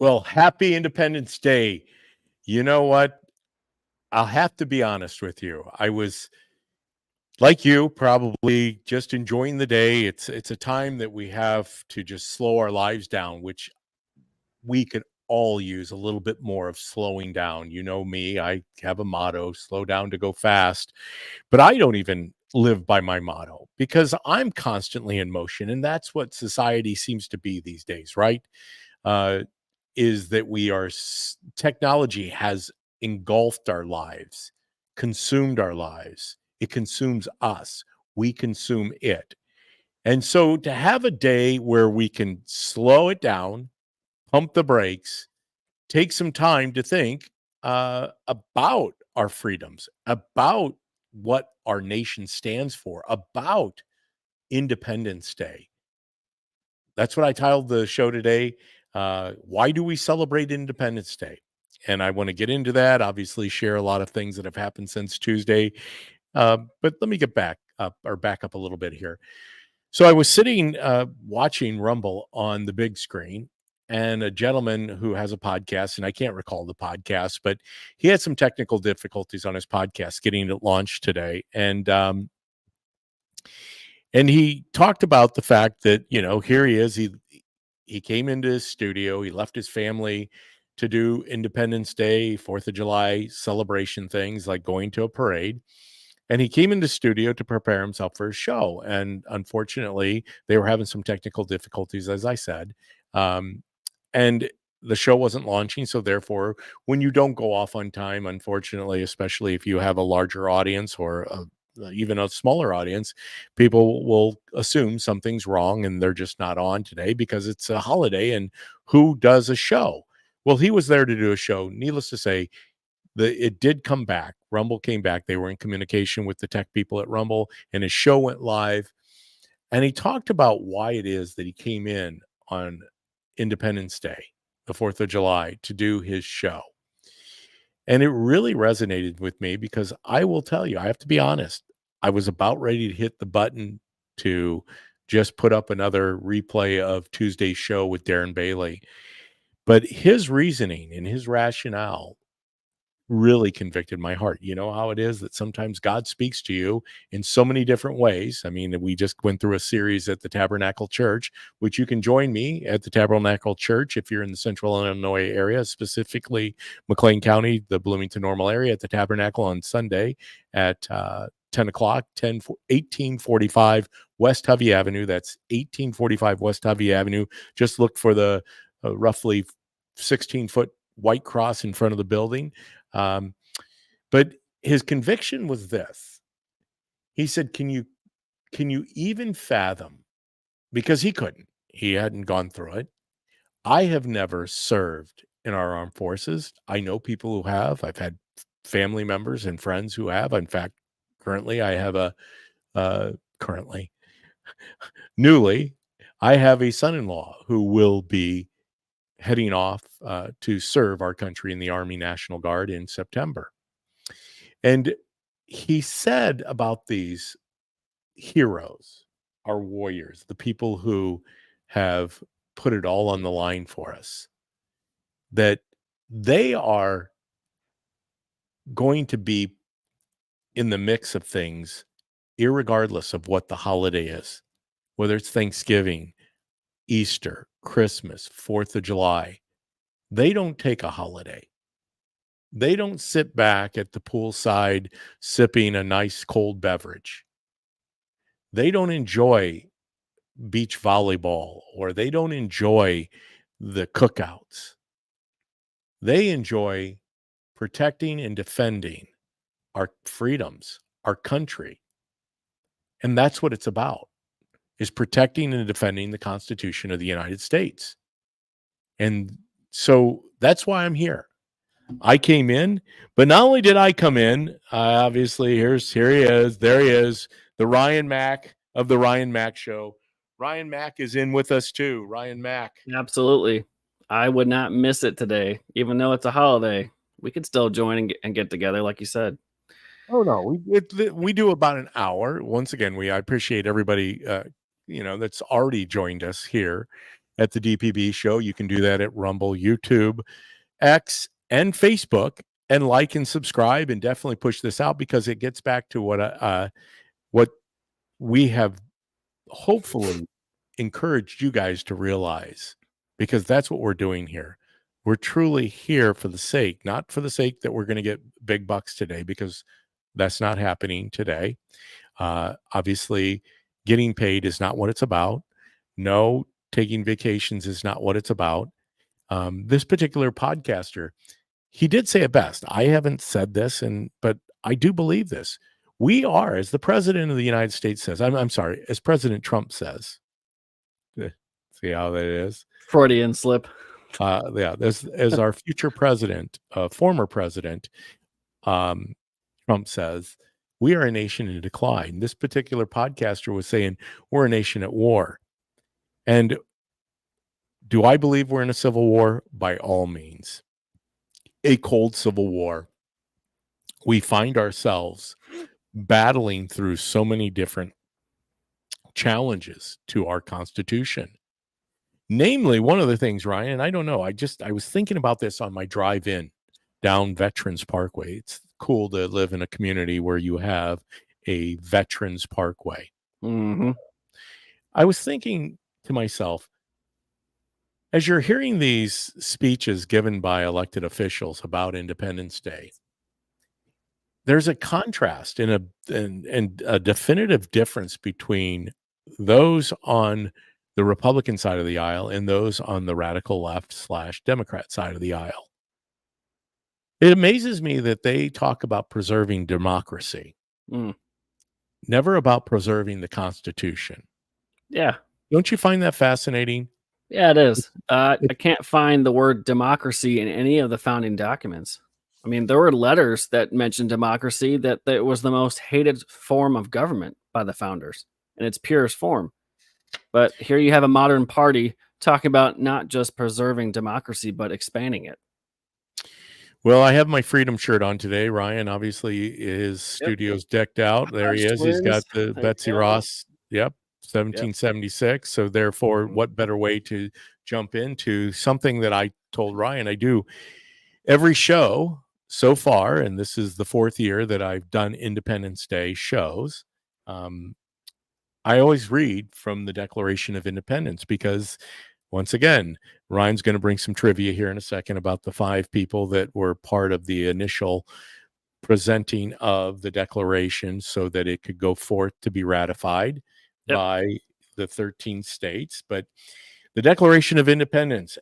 Well, happy Independence Day. You know what? I'll have to be honest with you. I was like you, probably just enjoying the day. It's a time that we have to just slow our lives down, which we could all use a little bit more of slowing down. You know me, I have a motto, slow down to go fast. But I don't even live by my motto because I'm constantly in motion. And that's what society seems to be these days, right? Uh, is that technology has engulfed our lives, consumed our lives. It consumes us. We consume it. And so to have a day where we can slow it down, pump the brakes, take some time to think about our freedoms, about what our nation stands for, about Independence Day. That's what I titled the show today. Why do we celebrate Independence Day? And I want to get into that, obviously, share a lot of things that have happened since Tuesday. But let me back up a little bit here. So I was sitting watching Rumble on the big screen, and a gentleman who has a podcast, and I can't recall the podcast, but he had some technical difficulties on his podcast getting it launched today. And he talked about the fact that, here he is. He came into his studio. He left his family to do Independence Day, 4th of July celebration things like going to a parade. And he came into studio to prepare himself for his show. And unfortunately, they were having some technical difficulties, as I said. And the show wasn't launching. So therefore, when you don't go off on time, unfortunately, especially if you have a larger audience or even a smaller audience, people will assume something's wrong and they're just not on today because it's a holiday and who does a show? Well, he was there to do a show. Needless to say, it did come back. Rumble came back. They were in communication with the tech people at Rumble, and his show went live. And he talked about why it is that he came in on Independence Day, the 4th of July, to do his show. And it really resonated with me because I will tell you, I have to be honest, I was about ready to hit the button to just put up another replay of Tuesday's show with Darren Bailey. But his reasoning and his rationale really convicted my heart. You know how it is that sometimes God speaks to you in so many different ways. I mean, we just went through a series at the Tabernacle Church, which you can join me at the Tabernacle Church if you're in the central Illinois area, specifically McLean County, the Bloomington Normal area, at the Tabernacle on Sunday at 10 o'clock, 1845 West Hovey Avenue. That's 1845 West Hovey Avenue. Just look for the roughly 16-foot white cross in front of the building. But his conviction was this. He said, can you even fathom? Because he couldn't. He hadn't gone through it. I have never served in our armed forces. I know people who have. I've had family members and friends who have. In fact, currently, I have newly, I have a son-in-law who will be heading off to serve our country in the Army National Guard in September. And he said about these heroes, our warriors, the people who have put it all on the line for us, that they are going to be in the mix of things, irregardless of what the holiday is, whether it's Thanksgiving, Easter, Christmas, 4th of July. They don't take a holiday. They don't sit back at the poolside sipping a nice cold beverage. They don't enjoy beach volleyball or they don't enjoy the cookouts. They enjoy protecting and defending our freedoms, our country. And that's what it's about, is protecting and defending the Constitution of the United States. And so that's why I'm here. I came in, but not only did I come in, obviously here he is, there he is, the Ryan Mac of the Ryan Mac Show. Ryan Mac is in with us too. Ryan Mac. Absolutely. I would not miss it today, even though it's a holiday. We could still join and get together, like you said. Oh no, we do about an hour. Once again, I appreciate everybody, that's already joined us here at the DPB Show. You can do that at Rumble, YouTube, X, and Facebook, and like and subscribe, and definitely push this out, because it gets back to what we have hopefully encouraged you guys to realize, because that's what we're doing here. We're truly here for the sake, not for the sake that we're going to get big bucks today, because that's not happening today. Obviously, getting paid is not what it's about. No, taking vacations is not what it's about. This particular podcaster, he did say it best. I haven't said this, but I do believe this. We are, as the president of the United States says, I'm sorry, as President Trump says. See how that is? Freudian slip. Yeah, as our future president, former president, Trump says, we are a nation in decline. This particular podcaster was saying we're a nation at war. And do I believe we're in a civil war? By all means. A cold civil war. We find ourselves battling through so many different challenges to our Constitution. Namely, one of the things, Ryan, I don't know, I was thinking about this on my drive in down Veterans Parkway. It's cool to live in a community where you have a Veterans Parkway. Mm-hmm. I was thinking to myself, as you're hearing these speeches given by elected officials about Independence Day, there's a contrast and a definitive difference between those on the Republican side of the aisle and those on the radical left / Democrat side of the aisle. It amazes me that they talk about preserving democracy, never about preserving the Constitution. Yeah. Don't you find that fascinating? Yeah, it is. I can't find the word democracy in any of the founding documents. I mean, there were letters that mentioned democracy, that it was the most hated form of government by the founders in its purest form. But here you have a modern party talking about not just preserving democracy, but expanding it. Well, I have my Freedom shirt on today. Ryan, obviously, his studio's decked out. There he is. He's got the Betsy Ross. Yep. 1776. So therefore, what better way to jump into something that I told Ryan I do every show so far, and this is the 4th year that I've done Independence Day shows. I always read from the Declaration of Independence, because once again, Ryan's going to bring some trivia here in a second about the 5 people that were part of the initial presenting of the Declaration so that it could go forth to be ratified by the 13 states. But the Declaration of Independence,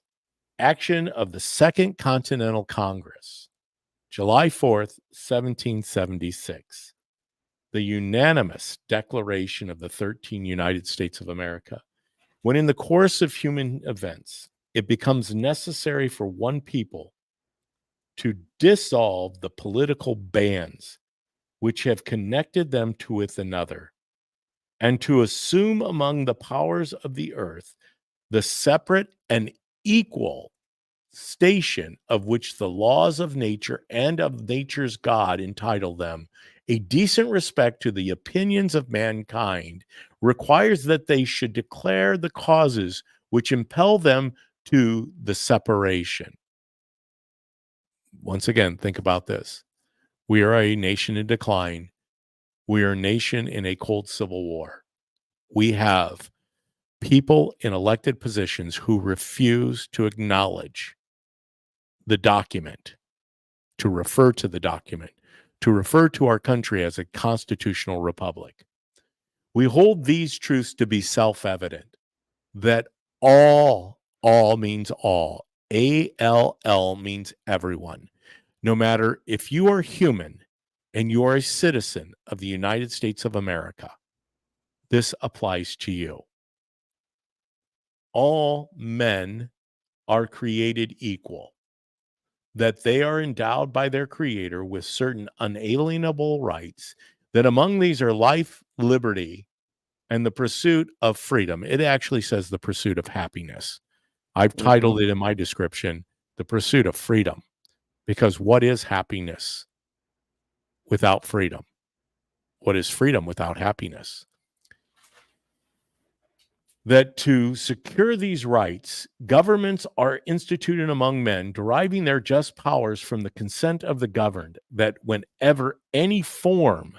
action of the Second Continental Congress, July 4th, 1776. The unanimous declaration of the 13 United States of America. When in the course of human events, it becomes necessary for one people to dissolve the political bands which have connected them to with another, and to assume among the powers of the earth the separate and equal station of which the laws of nature and of nature's God entitle them, a decent respect to the opinions of mankind requires that they should declare the causes which impel them to the separation. Once again, think about this. We are a nation in decline. We are a nation in a cold civil war. We have people in elected positions who refuse to acknowledge the document, to refer to the document, to refer to our country as a constitutional republic. We hold these truths to be self-evident, that all means all. ALL means everyone. No matter if you are human and you are a citizen of the United States of America, this applies to you. All men are created equal, that they are endowed by their Creator with certain unalienable rights, that among these are life, liberty, and the pursuit of freedom. It actually says the pursuit of happiness. I've titled it in my description, The Pursuit of Freedom, because what is happiness without freedom? What is freedom without happiness? that to secure these rights, governments are instituted among men, deriving their just powers from the consent of the governed, that whenever any form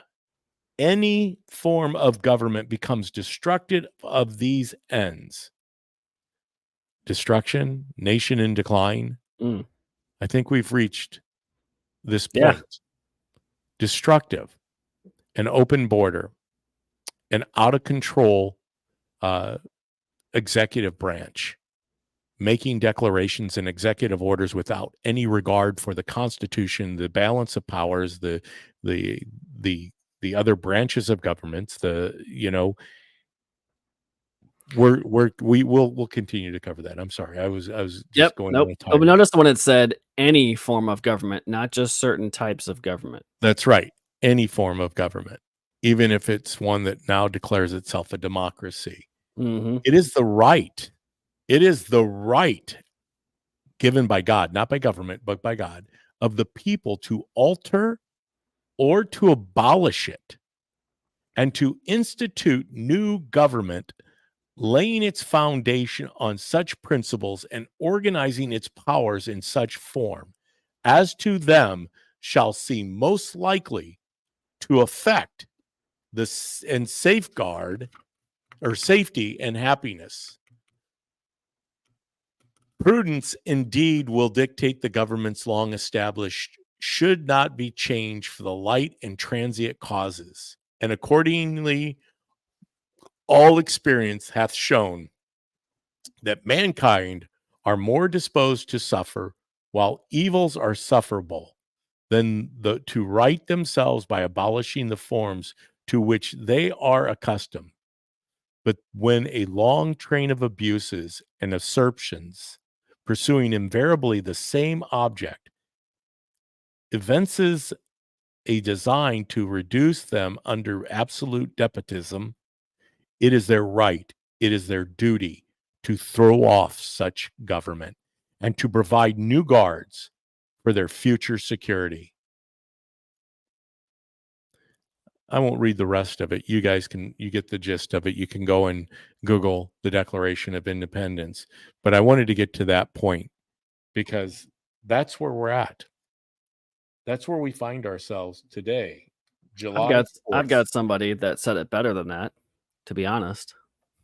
of government becomes destructive of these ends, destruction, nation in decline, I think we've reached this point. Yeah. Destructive, an open border, an out of control executive branch, making declarations and executive orders without any regard for the Constitution, the balance of powers, the other branches of governments. We'll continue to cover that. I'm sorry, I was just going on a But tirade. notice when it said any form of government, not just certain types of government. That's right, any form of government, even if it's one that now declares itself a democracy. It is the right. It is the right given by God, not by government, but by God, of the people to alter or to abolish it and to institute new government, laying its foundation on such principles and organizing its powers in such form as to them shall seem most likely to affect this and safeguard or safety and happiness. Prudence indeed will dictate the government's long established should not be changed for the light and transient causes. And accordingly, all experience hath shown that mankind are more disposed to suffer while evils are sufferable than to right themselves by abolishing the forms to which they are accustomed. But when a long train of abuses and usurpations, pursuing invariably the same object, evinces a design to reduce them under absolute despotism, it is their right, it is their duty to throw off such government and to provide new guards for their future security. I won't read the rest of it. You guys you get the gist of it. You can go and Google the Declaration of Independence. But I wanted to get to that point because that's where we're at. That's where we find ourselves today. I've got somebody that said it better than that, to be honest.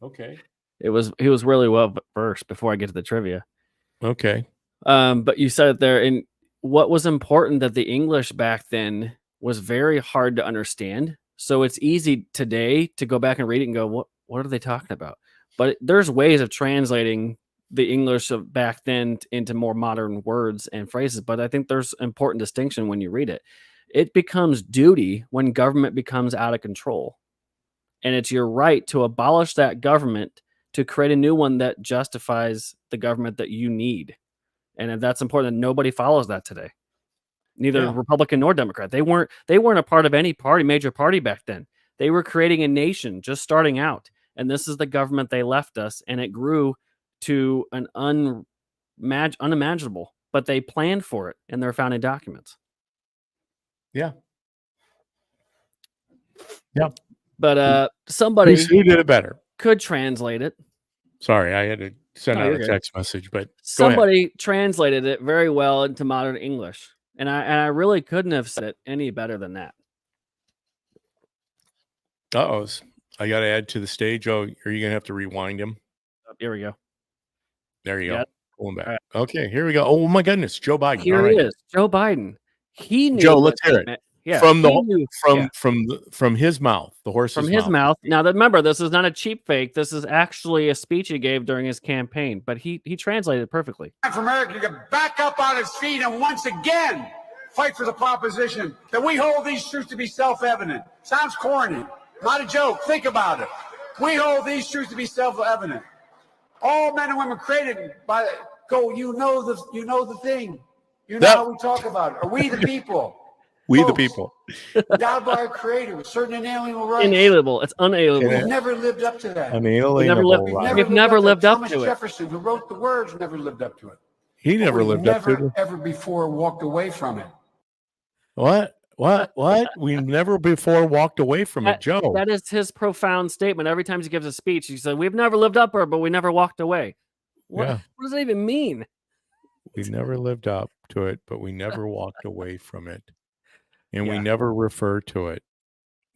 Okay. He was really well versed before I get to the trivia. Okay. But you said it there, and what was important that the English back then was very hard to understand. So it's easy today to go back and read it and go, what are they talking about? But there's ways of translating the English of back then into more modern words and phrases. But I think there's important distinction when you read it. It becomes duty when government becomes out of control. And it's your right to abolish that government to create a new one that justifies the government that you need. And that's important. And nobody follows that today. Neither Republican nor Democrat. They weren't a part of any major party back then. They were creating a nation just starting out. And this is the government they left us. And it grew to an unimaginable, but they planned for it in their founding documents. Yeah. Yeah. But somebody who did it better could translate it. Sorry, I had to send out a text message, but somebody translated it very well into modern English. And I really couldn't have said it any better than that. I got to add to the stage. Oh, are you going to have to rewind him? Here we go. There you go. Going back. Right. Okay, here we go. Oh my goodness, Joe Biden. Here he is, Joe Biden. He knew. Joe, let's hear it. Yeah, from his mouth, the horse's mouth. From his mouth. Now, remember, this is not a cheap fake. This is actually a speech he gave during his campaign, but he translated it perfectly. For America to back up on its feet and once again fight for the proposition that we hold these truths to be self-evident. Sounds corny, not a joke. Think about it. We hold these truths to be self-evident. All men and women created by you know the thing. You know how we talk about it. Are we the people? We the people. Endowed by our Creator with certain inalienable rights. Inalienable. It's unalienable. We've never lived up to that. We've never lived up Thomas to it. Jefferson, who wrote the words, never lived up to it. He never lived up to it. Never ever before walked away from it. What? What? We never before walked away from it, Joe. That is his profound statement. Every time he gives a speech, he said, "We've never lived up to it, but we never walked away." What? Yeah. What does that even mean? We never lived up to it, but we never walked away from it. And we Yeah. never refer to it.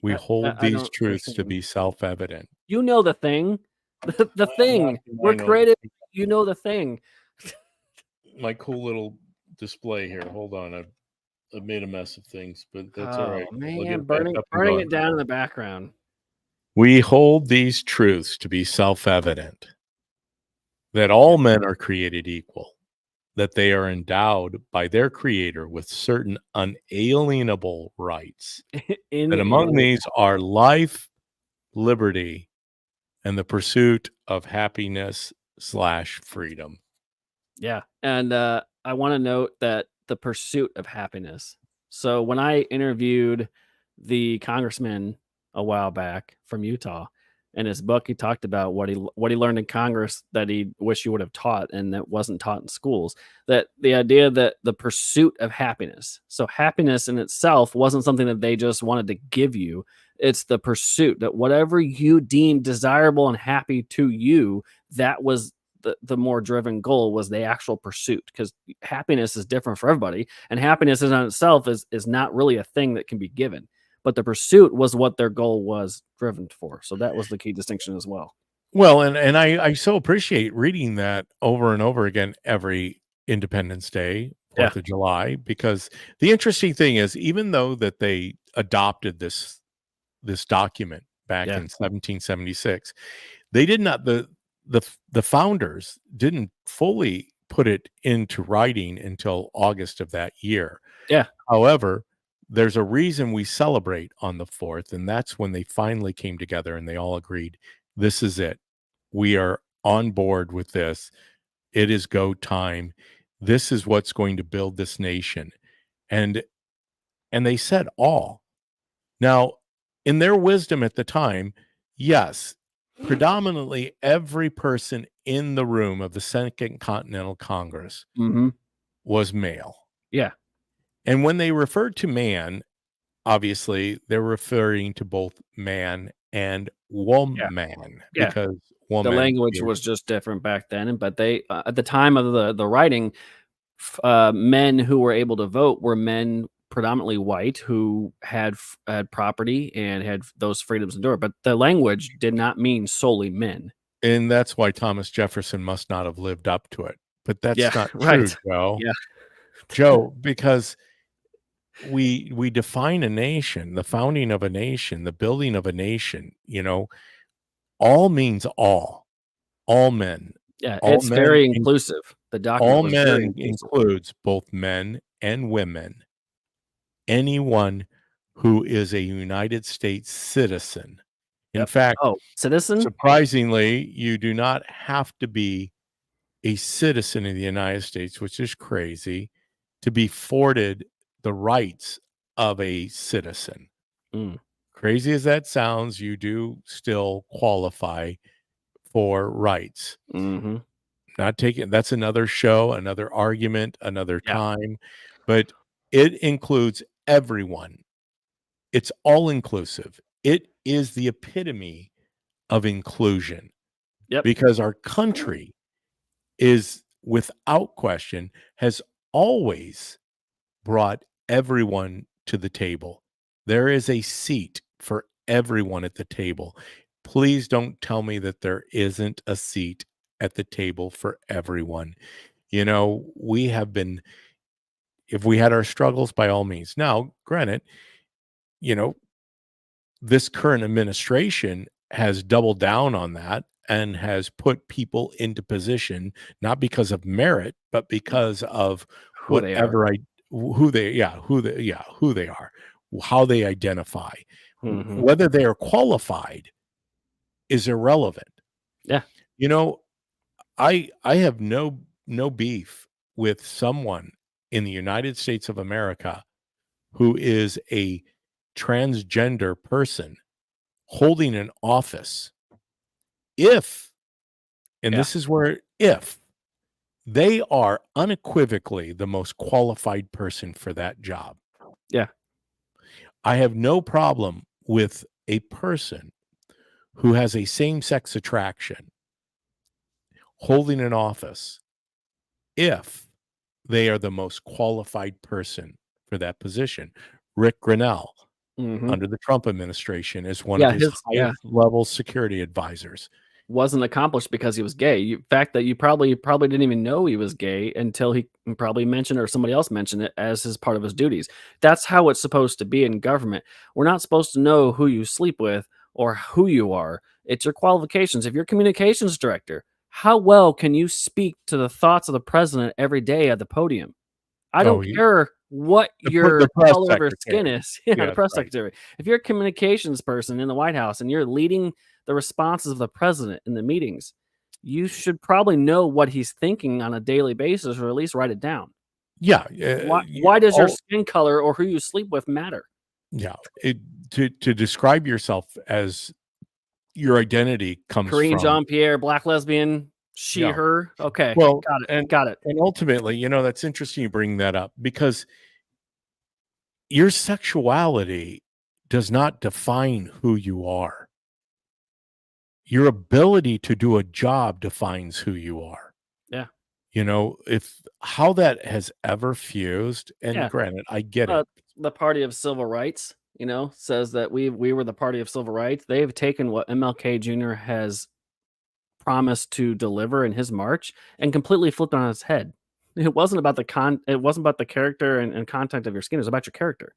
We hold I these don't truths to understand. be self-evident. You know the thing. The thing. We're creative. You know the thing. My cool little display here. Hold on. I've made a mess of things, but that's all right. Oh I'll get man, it back burning up and going. it down in the background. We hold these truths to be self-evident, that all men are created equal, that they are endowed by their creator with certain unalienable rights, that among these are life, liberty, and the pursuit of happiness/freedom. Yeah. And I want to note that the pursuit of happiness. So when I interviewed the congressman a while back from Utah, in his book, he talked about what he learned in Congress that he wished he would have taught and that wasn't taught in schools. That the idea that the pursuit of happiness. So happiness in itself wasn't something that they just wanted to give you. It's the pursuit that whatever you deem desirable and happy to you, that was the more driven goal was the actual pursuit, because happiness is different for everybody, and happiness in itself is not really a thing that can be given, but the pursuit was what their goal was driven for. So that was the key distinction as well. Well, and I so appreciate reading that over and over again every Independence Day, 4th of July, because the interesting thing is, even though that they adopted this document back in 1776, they did not the founders didn't fully put it into writing until August of that year. Yeah. However, there's a reason we celebrate on the 4th, and that's when they finally came together and they all agreed, this is it. We are on board with this. It is go time. This is what's going to build this nation. And they said all. Now, in their wisdom at the time, yes, predominantly every person in the room of the Second Continental Congress was male. Yeah. And when they referred to man, obviously they're referring to both man and woman, because woman, the language was just different back then. But they at the time of the writing, men who were able to vote were men predominantly white who had property and had those freedoms endured. But the language did not mean solely men. And that's why Thomas Jefferson must not have lived up to it. But that's not true, Joe. Yeah. Joe, because we define a nation, the founding of a nation, the building of a nation, all means all men. Yeah, all it's very inclusive. The document all was men very inclusive. includes both men and women. Anyone who is a United States citizen. In fact, citizen? Surprisingly, you do not have to be a citizen of the United States, which is crazy, to be afforded the rights of a citizen. Crazy as that sounds, you do still qualify for rights. Not taking, that's another show, another argument, another time, but it includes everyone. It's all inclusive. It is the epitome of inclusion. Because our country is, without question, has always brought everyone to the table. There is a seat for everyone at the table. Please don't tell me that there isn't a seat at the table for everyone. We have been, if we had our struggles, by all means. Now, granted, this current administration has doubled down on that and has put people into position, not because of merit, but because of who they are, how they identify. Whether they are qualified is irrelevant. I have no beef with someone in the United States of America who is a transgender person holding an office, if they are unequivocally the most qualified person for that job. I have no problem with a person who has a same-sex attraction holding an office if they are the most qualified person for that position. Rick Grinnell, under the Trump administration, is one of his highest level security advisors. Wasn't accomplished because he was gay. Fact that you probably didn't even know he was gay until he probably mentioned or somebody else mentioned it as his part of his duties. That's how it's supposed to be in government. We're not supposed to know who you sleep with or who you are. It's your qualifications. If you're communications director, how well can you speak to the thoughts of the president every day at the podium? I don't care what your color of your skin is. The press secretary. If you're a communications person in the White House and you're leading the responses of the president in the meetings, you should probably know what he's thinking on a daily basis, or at least write it down. Yeah. Why does your skin color or who you sleep with matter? Yeah. To describe yourself as your identity comes Corinne from Jean-Pierre, black lesbian, she, her. Okay. Well, got it. And ultimately, that's interesting you bring that up, because your sexuality does not define who you are. Your ability to do a job defines who you are. Yeah. If how that has ever fused, and granted, I get it. The party of civil rights, says that we were the party of civil rights. They've taken what MLK Jr. has promised to deliver in his march and completely flipped on its head. It wasn't about it wasn't about the character and content of your skin. It was about your character.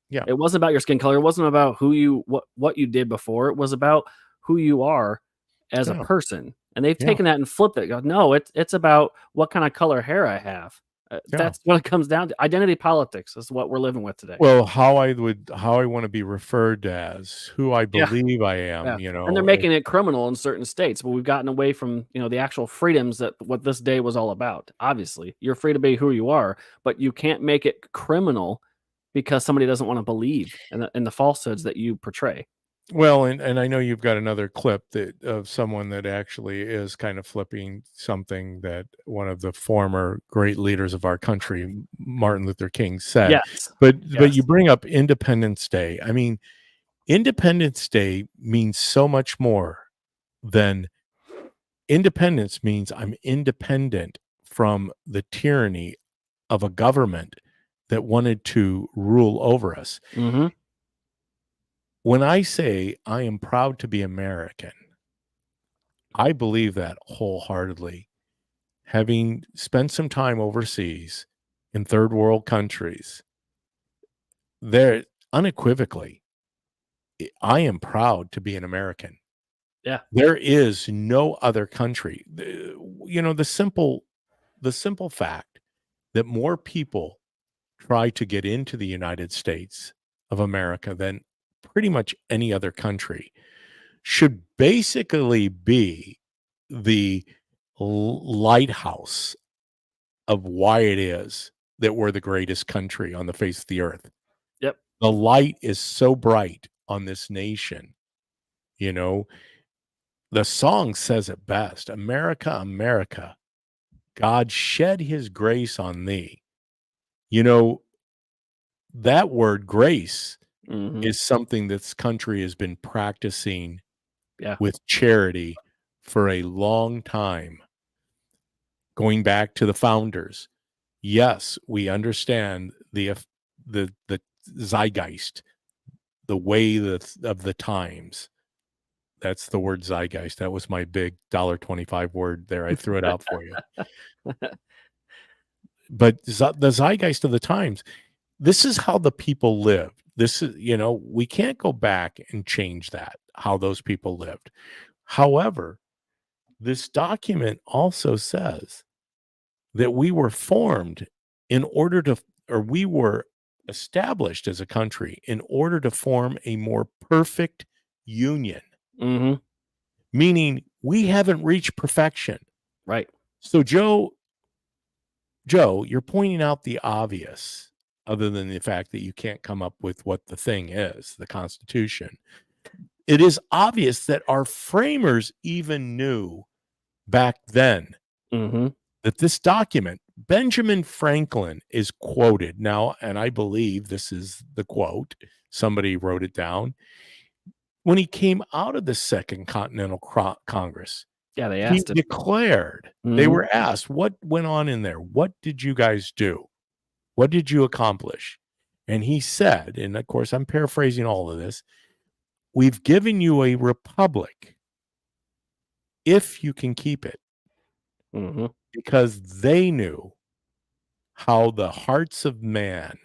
Yeah. It wasn't about your skin color. It wasn't about what you did before. It was about who you are as a person. And they've taken that and flipped it. Go, no, it's about what kind of color hair I have. That's what it comes down to. Identity politics is what we're living with today. Well, how I want to be referred as, who I believe I am, And they're making it criminal in certain states, but we've gotten away from, the actual freedoms that what this day was all about. Obviously, you're free to be who you are, but you can't make it criminal because somebody doesn't want to believe in the falsehoods that you portray. Well, and I know you've got another clip of someone that actually is kind of flipping something that one of the former great leaders of our country, Martin Luther King, said. Yes. But you bring up Independence Day. I mean, Independence Day means so much more than independence means I'm independent from the tyranny of a government that wanted to rule over us. Mm-hmm. When I say I am proud to be American, I believe that wholeheartedly. Having spent some time overseas in third world countries, there unequivocally, I am proud to be an American. Yeah. There is no other country. The simple fact that more people try to get into the United States of America than pretty much any other country should basically be the lighthouse of why it is that we're the greatest country on the face of the earth. Yep. The light is so bright on this nation. The song says it best. America, America, God shed his grace on thee. That word grace is something this country has been practicing with charity for a long time, going back to the founders. Yes, we understand the zeitgeist, the way of the times. That's the word zeitgeist. That was my big $1.25 word there. I threw it out for you. But the zeitgeist of the times, this is how the people lived. This is, we can't go back and change that, how those people lived. However, this document also says that we were formed we were established as a country in order to form a more perfect union. Mm-hmm. Meaning we haven't reached perfection. Right. So Joe, you're pointing out the obvious, other than the fact that you can't come up with what the thing is, the Constitution. It is obvious that our framers even knew back then that this document, Benjamin Franklin is quoted now, and I believe this is the quote. somebody wrote it down. When he came out of the Second Continental Congress, Yeah, they he asked him. declared, they were asked, what went on in there? What did you guys do? What did you accomplish? And he said, and of course, I'm paraphrasing all of this, we've given you a republic if you can keep it. Because they knew how the hearts of man,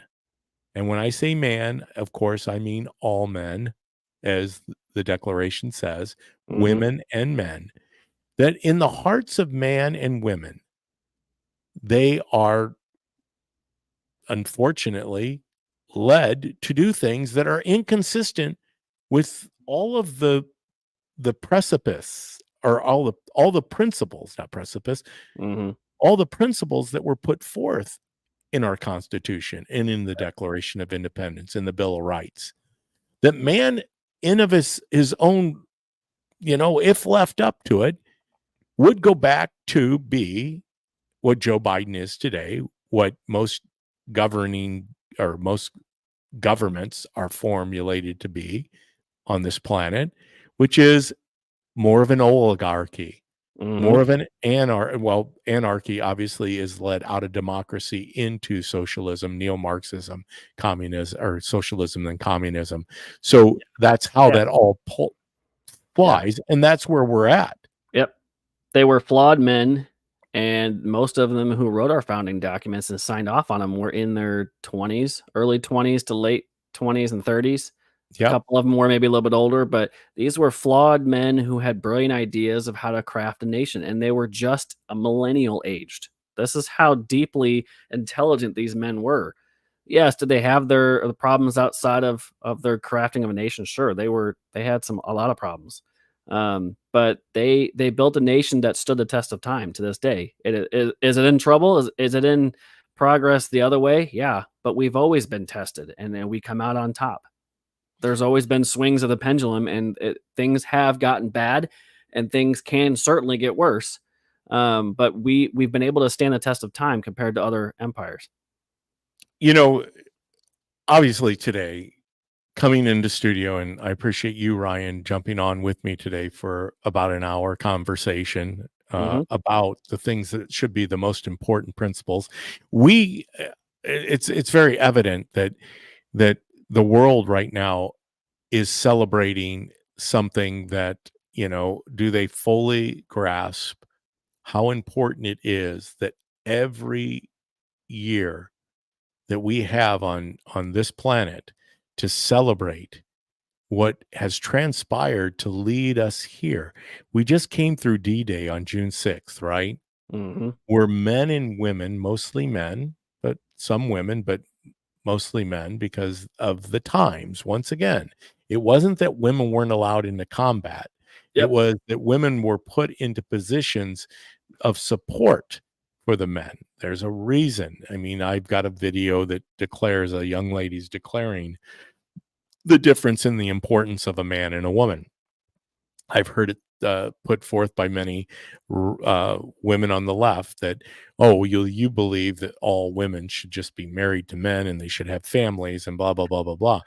and when I say man, of course, I mean all men, as the Declaration says, women and men, that in the hearts of man and women, they are unfortunately led to do things that are inconsistent with all of the precipice, or all the principles, not precipice, all the principles that were put forth in our Constitution and in the Declaration of Independence and the Bill of Rights. That man, in of his own, if left up to it, would go back to be what Joe Biden is today, what most governing or most governments are formulated to be on this planet, which is more of an oligarchy, more of an anarchy obviously is led out of democracy into socialism, neo-Marxism, communism, or socialism and communism. So that's how that all flies, and that's where we're at. Yep. They were flawed men, and most of them who wrote our founding documents and signed off on them were in their 20s, early 20s to late 20s and 30s. A couple of them were maybe a little bit older, but these were flawed men who had brilliant ideas of how to craft a nation, and they were just a millennial aged. This is how deeply intelligent these men were. Yes, did they have their problems outside of their crafting of a nation? Sure, they had a lot of problems. But they built a nation that stood the test of time to this day. Is it in trouble? Is it in progress the other way? Yeah, but we've always been tested, and then we come out on top. There's always been swings of the pendulum, and things have gotten bad, and things can certainly get worse. But we've been able to stand the test of time compared to other empires. Obviously today, coming into studio, and I appreciate you, Ryan, jumping on with me today for about an hour conversation about the things that should be the most important principles. It's very evident that the world right now is celebrating something that, do they fully grasp how important it is that every year that we have on this planet to celebrate what has transpired to lead us here. We just came through D-Day on June 6th, right? Where men and women, mostly men, but some women, but mostly men, because of the times. Once again, it wasn't that women weren't allowed into combat. It was that women were put into positions of support for the men. There's a reason. I mean, I've got a video that declares, a young lady's declaring the difference in the importance of a man and a woman. I've heard it put forth by many women on the left that, you believe that all women should just be married to men and they should have families and blah, blah, blah, blah, blah.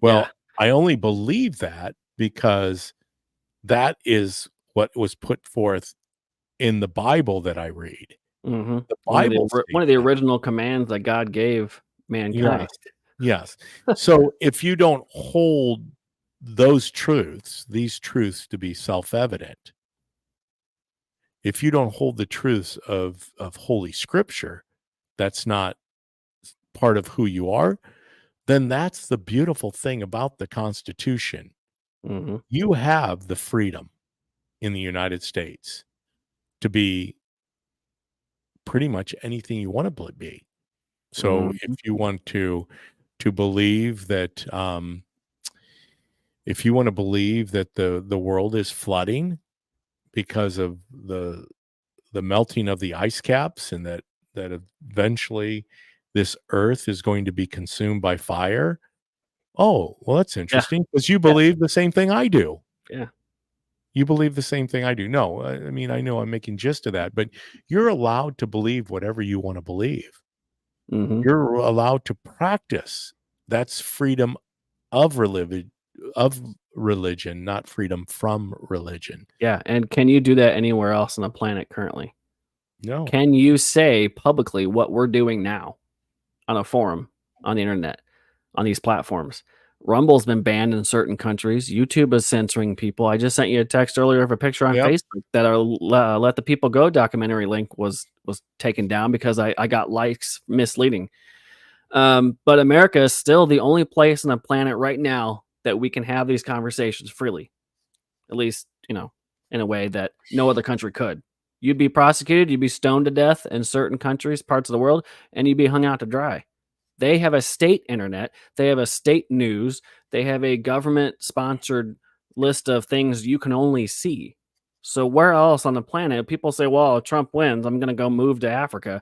Well, I only believe that because that is what was put forth in the Bible that I read. The Bible, one of the original commands that God gave mankind. Yes. So if you don't hold these truths to be self-evident, if you don't hold the truths of Holy Scripture, that's not part of who you are, then that's the beautiful thing about the Constitution. You have the freedom in the United States to be pretty much anything you want to be. So if you want to believe that, if you want to believe that the world is flooding because of the melting of the ice caps, and that eventually this earth is going to be consumed by fire. Oh, well, that's interesting, because you believe the same thing I do. Yeah. You believe the same thing I do. No, I mean, I know I'm making gist of that, but you're allowed to believe whatever you want to believe. You're allowed to practice. That's freedom of religion, not freedom from religion. Yeah, and can you do that anywhere else on the planet currently? No. Can you say publicly what we're doing now on a forum, on the internet, on these platforms? Rumble's been banned in certain countries. YouTube is censoring people. I just sent you a text earlier of a picture on Yep. Facebook that our Let the People Go documentary link was taken down because I got likes misleading. But America is still the only place on the planet right now that we can have these conversations freely. At least, in a way that no other country could. You'd be prosecuted, you'd be stoned to death in certain countries, parts of the world, and you'd be hung out to dry. They have a state internet, they have a state news, they have a government sponsored list of things you can only see. So where else on the planet people say, "Well, if Trump wins, I'm going to go move to Africa."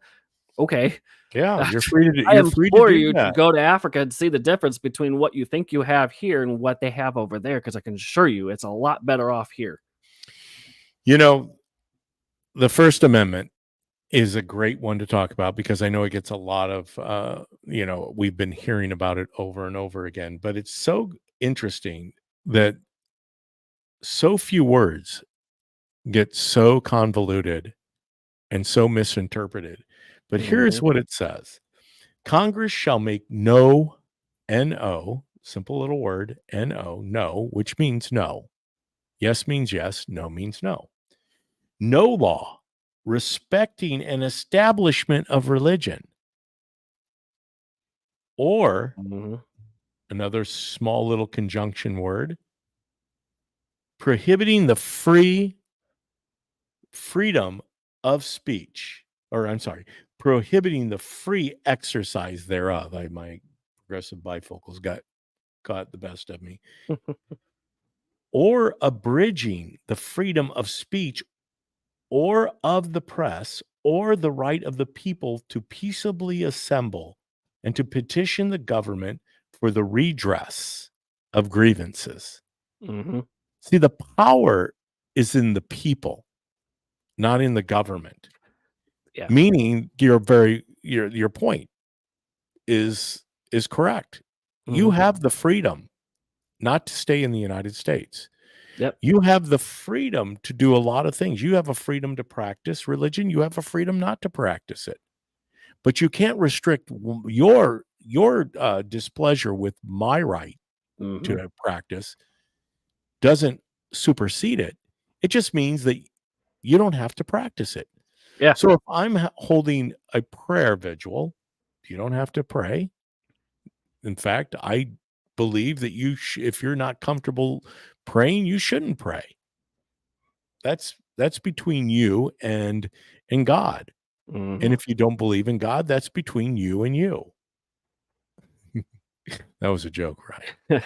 Okay. Yeah, you're free to I you're free to implore do you to that. go to Africa and see the difference between what you think you have here and what they have over there, because I can assure you it's a lot better off here. You know, the First Amendment is a great one to talk about because I know it gets a lot of, we've been hearing about it over and over again, but it's so interesting that so few words get so convoluted and so misinterpreted. But here's what it says. Congress shall make no, N-O, simple little word, N-O, no, which means no. Yes means yes, no means no. No law respecting an establishment of religion or another small little conjunction word, prohibiting the freedom of speech, or I'm sorry, prohibiting the free exercise thereof. My progressive bifocals got the best of me. Or abridging the freedom of speech or of the press or the right of the people to peaceably assemble and to petition the government for the redress of grievances. See, the power is in the people, not in the government. Yeah. Meaning your point is correct. You have the freedom not to stay in the United States. Yep. You have the freedom to do a lot of things. You have a freedom to practice religion. You have a freedom not to practice it. But you can't restrict your displeasure with my right to practice doesn't supersede it. It just means that you don't have to practice it. Yeah. So if I'm holding a prayer vigil, you don't have to pray. In fact, I believe that if you're not comfortable praying, you shouldn't pray. That's between you and God. And if you don't believe in God, that's between you and you. That was a joke, Ryan.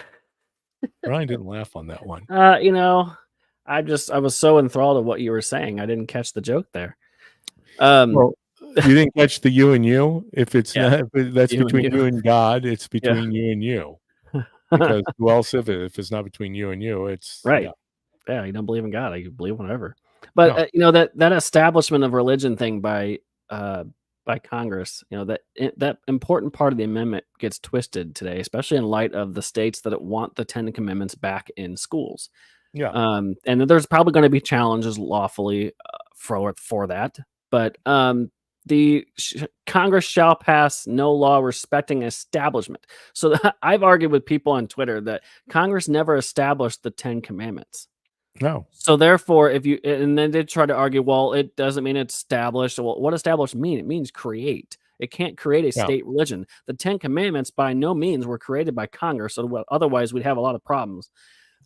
Ryan didn't laugh on that one. I was so enthralled with what you were saying. I didn't catch the joke there. Well, you didn't catch the you and you. If it's not, that's You and between you. you and God. It's between you and you. Because who else if it's not between you and you? It's right. Yeah, you don't believe in God. You believe whatever. But that establishment of religion thing by Congress, that important part of the amendment gets twisted today, especially in light of the states that want the 10 Commandments back in schools. Yeah. And there's probably going to be challenges lawfully for that, but the Congress shall pass no law respecting establishment. So I've argued with people on Twitter that Congress never established the 10 Commandments. No. So therefore, and then they try to argue, well, it doesn't mean it's established. Well, what established mean? It means create. It can't create a state religion. The 10 Commandments by no means were created by Congress. So otherwise we'd have a lot of problems.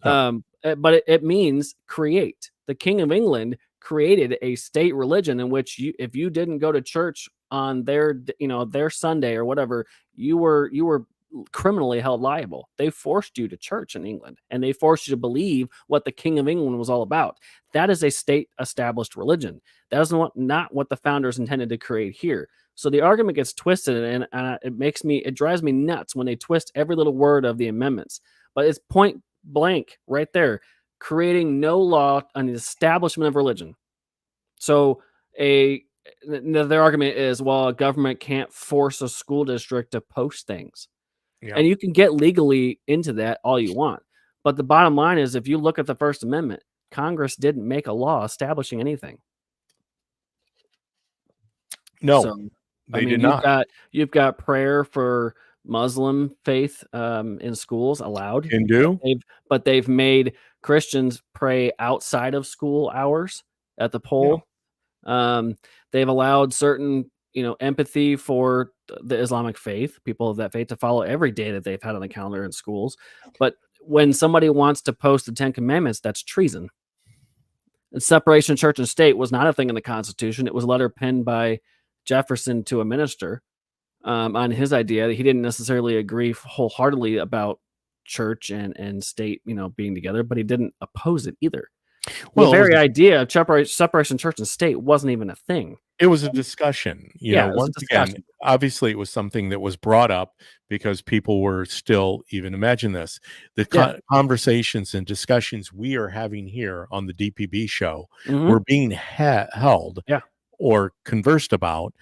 But it means create. The King of England created a state religion in which if you didn't go to church on their Sunday or whatever, you were criminally held liable. They forced you to church in England, and they forced you to believe what the King of England was all about. That is a state established religion. That is not what the founders intended to create here. So the argument gets twisted, and it drives me nuts when they twist every little word of the amendments. But it's point blank right there, creating no law on the establishment of religion. So their argument is, well, a government can't force a school district to post things. Yeah. And you can get legally into that all you want. But the bottom line is, if you look at the First Amendment, Congress didn't make a law establishing anything. No, So, I they mean, did not. you've got prayer for Muslim faith in schools allowed, Can do. but they've made Christians pray outside of school hours at the Yeah. pole. They've allowed certain, empathy for the Islamic faith, people of that faith, to follow every day that they've had on the calendar in schools. But when somebody wants to post the 10 Commandments, that's treason. And separation of church and state was not a thing in the Constitution. It was a letter penned by Jefferson to a minister on his idea. That he didn't necessarily agree wholeheartedly about church and state, being together, but he didn't oppose it either. Well, The very idea of separation of church and state wasn't even a thing. it was a discussion. Yeah, it was a Once again, discussion. obviously it was something that was brought up because people were still, even imagine this, the Yeah. conversations and discussions we are having here on the DPB show Mhm. were being held Yeah. or conversed about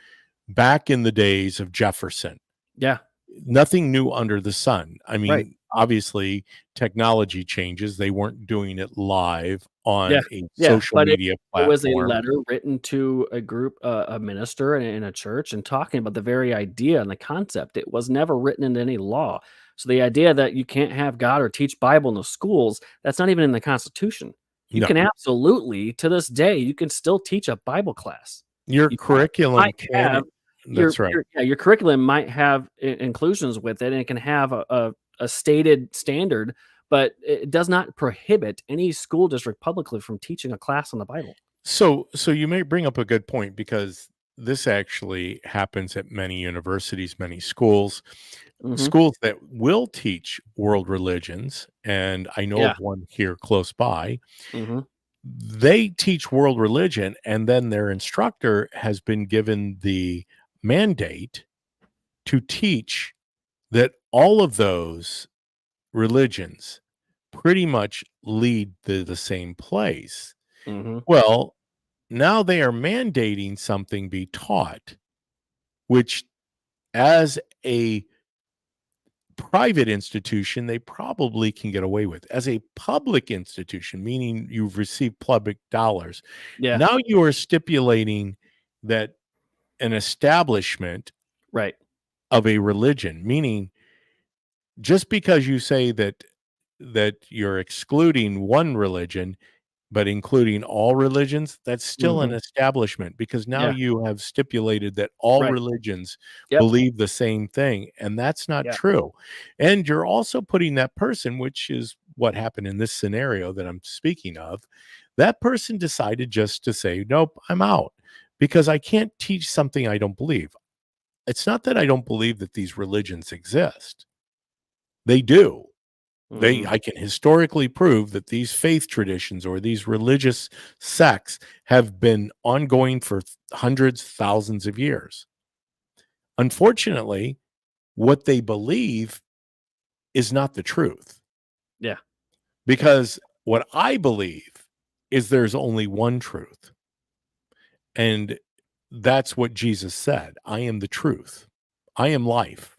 back in the days of Jefferson. Yeah. Nothing new under the sun. I mean, Right. obviously technology changes. They weren't doing it live on Yeah. a Yeah, social but media it was a platform. letter written to a group, a minister in a church, and talking about the very idea and the concept. It was never written into any law. So the idea that you can't have God or teach Bible in the schools, that's not even in the Constitution. You No. can absolutely, to this day, you can still teach a Bible class. Your You curriculum might can. have That's right. your curriculum might have inclusions with it, and it can have a stated standard, but it does not prohibit any school district publicly from teaching a class on the Bible. So you may bring up a good point, because this actually happens at many universities, many schools, Mhm. schools that will teach world religions, and I know Yeah. of one here close by. Mhm. They teach world religion, and then their instructor has been given the mandate to teach that all of those religions pretty much lead to the same place. Mhm. Well, now they are mandating something be taught, which, as a private institution, they probably can get away with. As a public institution, meaning you've received public dollars, Yeah. now you are stipulating that an establishment Right. of a religion, meaning just because you say that you're excluding one religion but including all religions, that's still an Mhm. establishment, because now Yeah. you have stipulated that all Right. religions Yep. believe the same thing, and that's not Yeah. true. And you're also putting that person, which is what happened in this scenario that I'm speaking of, that person decided just to say, "Nope, I'm out, because I can't teach something I don't believe." It's not that I don't believe that these religions exist. They do. Mhm. I can historically prove that these faith traditions or these religious sects have been ongoing for hundreds, thousands of years. Unfortunately, what they believe is not the truth, Yeah. because what I believe is there's only one truth. And that's what Jesus said. I am the truth. I am life.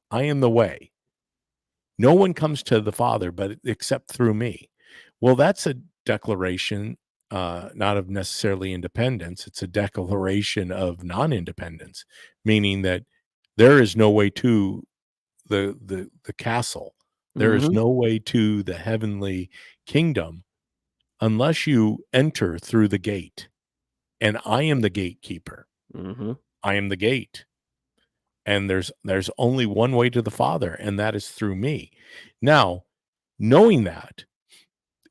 I am the way. No one comes to the Father but except through me. Well, that's a declaration, not of necessarily independence. It's a declaration of non-independence, meaning that there is no way to the castle. There is Mhm. no way to the heavenly kingdom unless you enter through the gate. And I am the gatekeeper. Mhm. I am the gate. And there's only one way to the Father, and that is through me. Now, knowing that,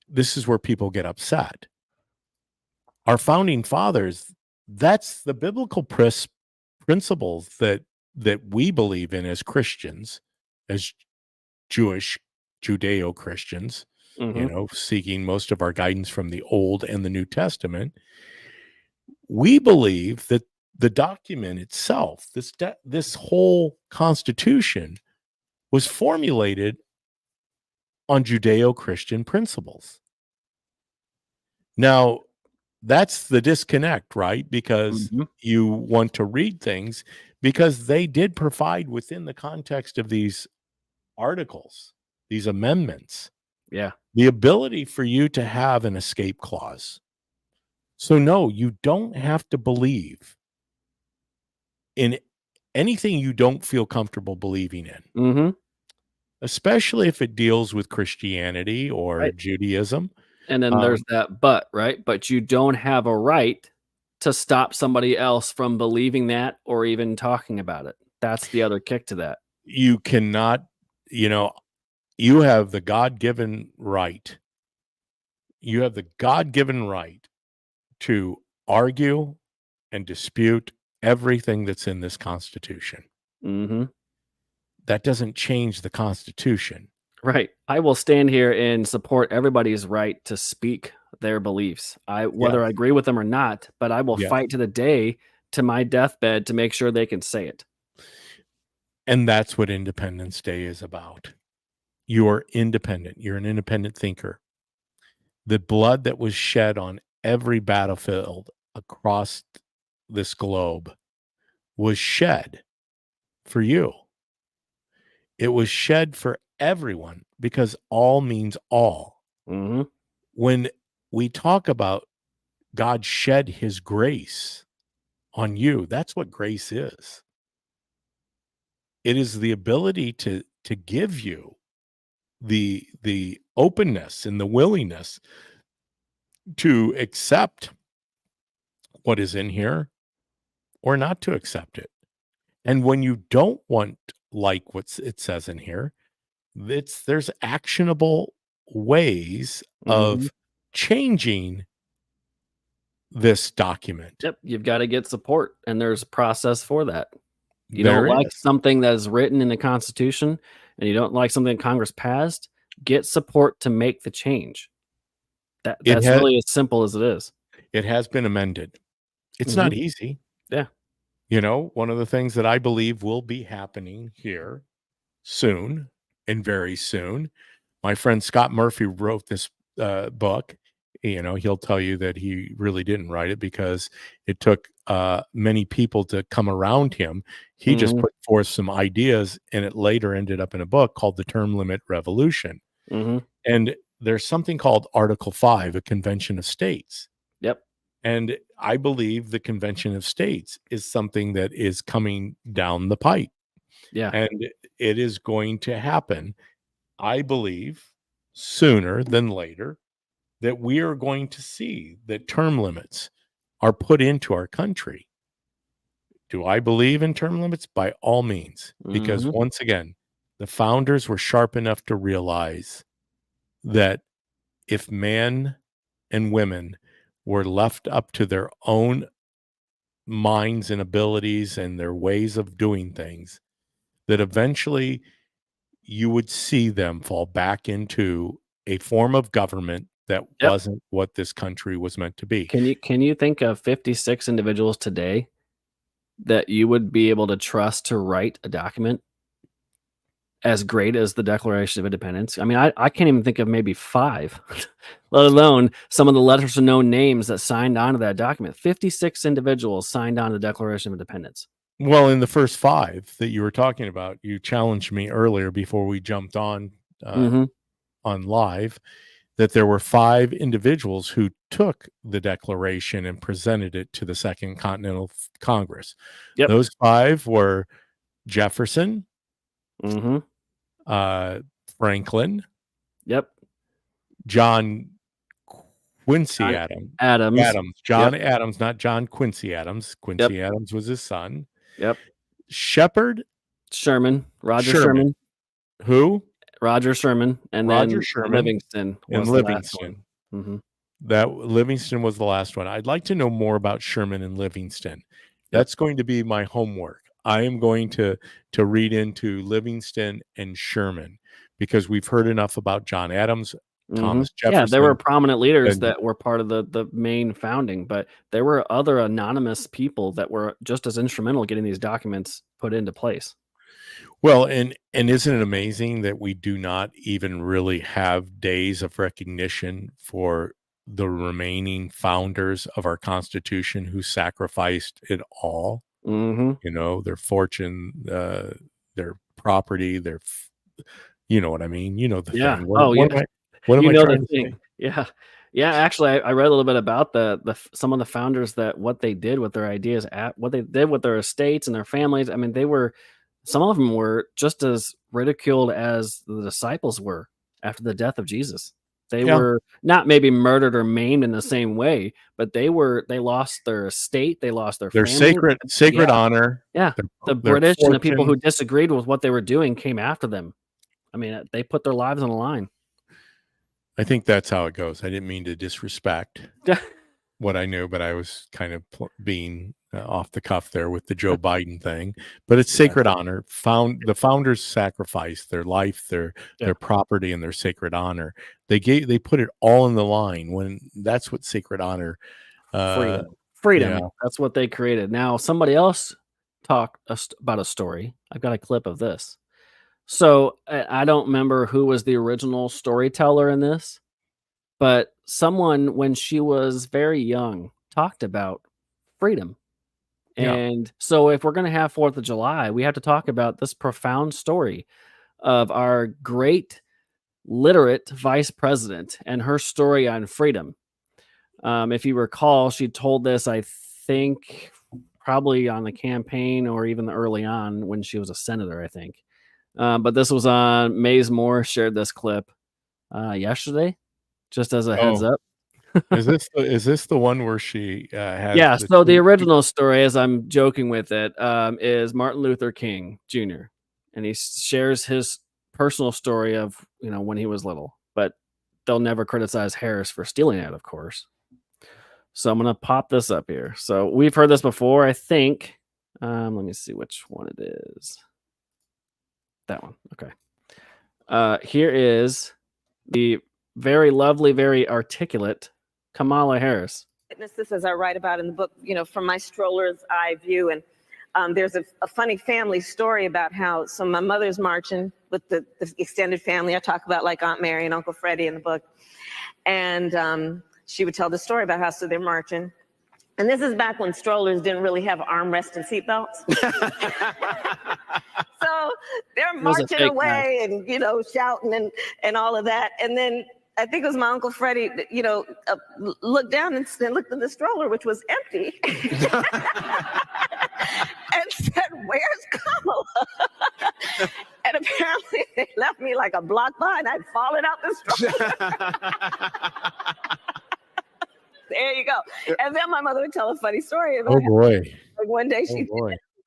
this is where people get upset. Our founding fathers, that's the biblical principles that we believe in as Christians, as Jewish Judeo-Christians, Mhm. seeking most of our guidance from the Old and the New Testament. We believe that the document itself, this whole Constitution, was formulated on Judeo-Christian principles. Now, that's the disconnect, right? Because Mhm. you want to read things because they did provide within the context of these articles, these amendments, Yeah. the ability for you to have an escape clause. So no, you don't have to believe in anything you don't feel comfortable believing in, Mm-hmm. especially if it deals with Christianity or Right. Judaism. And then there's that but, right? But you don't have a right to stop somebody else from believing that or even talking about it. That's the other kick to that. You cannot, you have the God-given right. You have the God-given right to argue and dispute everything that's in this Constitution. Mm-hmm. That doesn't change the Constitution. Right. I will stand here and support everybody's right to speak their beliefs. Whether I agree with them or not, but I will Yes. fight to the day to my deathbed to make sure they can say it. And that's what Independence Day is about. You're independent. You're an independent thinker. The blood that was shed on every battlefield across this globe was shed for you. It was shed for everyone because all means all. Mm-hmm. When we talk about God shed his grace on you, that's what grace is. It is the ability to give you the openness and the willingness to accept what is in here or not to accept it. And when you don't like what it says in here, there's actionable ways Mm-hmm. of changing this document. Yep. You've got to get support, and there's a process for that. You There don't like is. something that is written in the Constitution, and you don't like something Congress passed, get support to make the change. That's really as simple as it is. It has been amended. It's not easy. Yeah. One of the things that I believe will be happening here soon and very soon. My friend Scott Murphy wrote this book. He'll tell you that he really didn't write it because it took many people to come around him. He just put forth some ideas, and it later ended up in a book called The Term Limit Revolution. Mm-hmm. And there's something called Article 5, a Convention of States. Yep. And I believe the Convention of States is something that is coming down the pipe. Yeah. And it is going to happen, I believe, sooner than later, that we are going to see that term limits are put into our country. Do I believe in term limits? By all means. Because once again, the founders were sharp enough to realize that if men and women were left up to their own minds and abilities and their ways of doing things, that eventually you would see them fall back into a form of government that wasn't what this country was meant to be. Can you think of 56 individuals today that you would be able to trust to write a document as great as the Declaration of Independence? I mean, I can't even think of maybe 5, let alone some of the letters of known names that signed on to that document. 56 individuals signed on to the Declaration of Independence. Well, in the first 5 that you were talking about, you challenged me earlier before we jumped on live, that there were 5 individuals who took the Declaration and presented it to the Second Continental Congress. Yep. Those 5 were Jefferson, Franklin, John Quincy Adams. John Adams, not John Quincy Adams. Quincy Adams was his son. Roger Sherman. Who? Roger Sherman, and Roger then Sherman Livingston was the last one. That Livingston was the last one. I'd like to know more about Sherman and Livingston. That's going to be my homework. I am going to read into Livingston and Sherman because we've heard enough about John Adams, Thomas Jefferson. Yeah, there were prominent leaders that were part of the main founding, but there were other anonymous people that were just as instrumental in getting these documents put into place. Well, and isn't it amazing that we do not even really have days of recognition for the remaining founders of our Constitution who sacrificed it all? Their fortune, their property, their you know what I mean? You know the Yeah. thing. Oh, yeah. What am You I know trying the to say? thing. Yeah. Yeah, actually, I read a little bit about some of the founders, that what they did with their ideas, at what they did with their estates and their families. I mean, some of them were just as ridiculed as the disciples were after the death of Jesus. They Yeah. were not maybe murdered or maimed in the same way, but they lost their estate, they lost their Their family. sacred Yeah. honor, Yeah. The their British and the people who fortune. disagreed with what they were doing came after them. I mean, they put their lives on the line. I think that's how it goes. I didn't mean to disrespect Yeah. what I knew, but I was kind of being off the cuff there with the Joe Biden thing. But it's sacred honor. The founders sacrificed their life, their property, and their sacred honor. They put it all in the line. When that's what sacred honor. Freedom. Yeah. That's what they created. Now, somebody else talked about a story. I've got a clip of this. So I don't remember who was the original storyteller in this, but someone, when she was very young, talked about freedom. Yeah. And so if we're going to have 4th of July, we have to talk about this profound story of our great literate vice president and her story on freedom. If you recall, she told this, I think, probably on the campaign or even early on when she was a senator, I think. But this was on Maze Moore shared this clip yesterday, just as a heads up. Is this the one where she has Yeah. the So the tweet? original story, as I'm joking with it, is Martin Luther King Jr. And he shares his personal story of when he was little, but they'll never criticize Harris for stealing it, of course. So I'm gonna pop this up here. So we've heard this before, I think. Let me see which one it is. That one. Okay. Here is the very lovely, very articulate Kamala Harris. Witness this, as I write about in the book, from my stroller's eye view. And there's a funny family story about how, so my mother's marching with the extended family. I talk about like Aunt Mary and Uncle Freddie in the book. And she would tell the story about how, so they're marching. And this is back when strollers didn't really have armrests and seatbelts. So they're marching away and, shouting and all of that. And then I think it was my Uncle Freddie, looked down and looked at the stroller, which was empty, and said, "Where's Kamala?" And apparently they left me like a block behind. I'd fallen out the stroller. There you go. And then my mother would tell a funny story about boy. Like one day she